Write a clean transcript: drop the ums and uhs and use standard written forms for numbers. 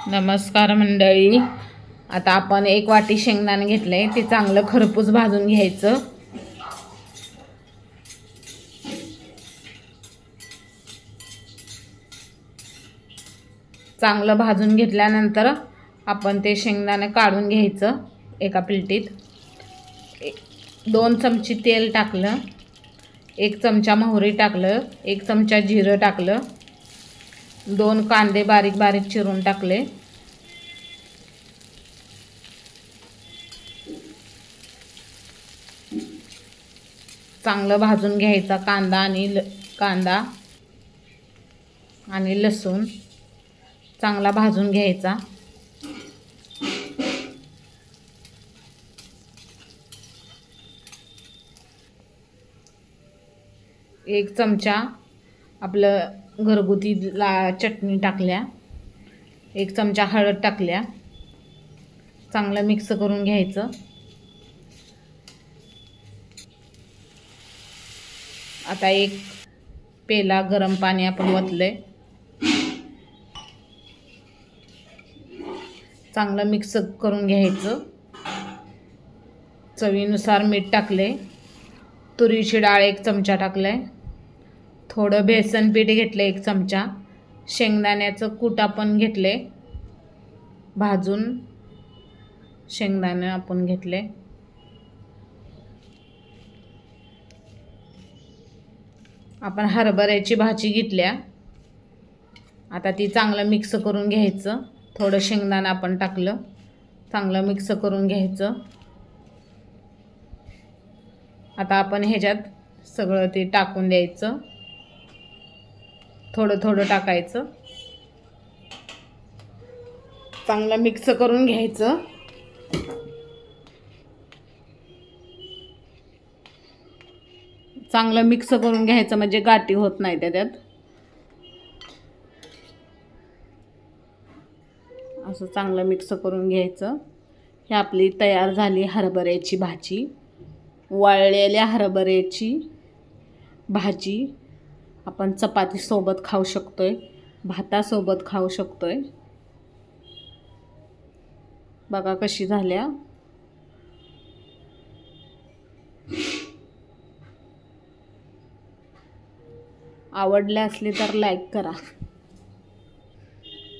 नमस्कार मंडळी. आता आपण एक वाटी शेंगदाणे घेतले, ते चांगलं खरपूस भाजून घ्यायचं. चांगलं भाजून घेतल्यानंतर आपण ते शेंगदाणे काढून घ्यायचं एका प्लेटीत. 2 चमचे तेल टाकलं, 1 चमचा मोहरी टाकलं, 1 चमचा जिरं टाकलं, 2 कांदे बारीक बारीक चिरून टाकले. चांगलं भाजून घ्यायचा कांदा आणि लसूण चांगला भाजून घ्यायचा. एक चमचा आपलं घरगुती चटणी टाकल्या, 1 चमचा हळद टाकल्या. चांगलं मिक्स करून घ्यायचं. आता 1 पेला गरम पाणी आपण ओतले. चांगलं मिक्स करून घ्यायचं. चवीनुसार मीठ टाकले. तुरीची डाळ 1 चमचा टाकले. थोडं बेसन पीठ घेतले 1 चमचा. शेंगदाण्याचं कूट आपण घेतले, भाजून शेंगदाणे आपण घेतले. आपण हरभऱ्याची भाजी घेतल्या. आता ती चांगलं मिक्स करून घ्यायचं. थोडं शेंगदाणा आपण टाकलं, चांगलं मिक्स करून घ्यायचं. आता आपण ह्याच्यात सगळं ते टाकून द्यायचं. थोडं थोडं टाकायचं. चांगलं मिक्स करून घ्यायचं. चांगलं मिक्स करून घ्यायचं म्हणजे गाठी होत नाही त्यात. असं चांगलं मिक्स करून घ्यायचं. ही आपली तयार झाली हरभऱ्याची भाजी. वाळलेल्या हरभऱ्याची भाजी आपण चपातीसोबत खाऊ शकतोय, भातासोबत खाऊ शकतोय. बघा कशी झाल्या. आवडले असले तर लाईक करा.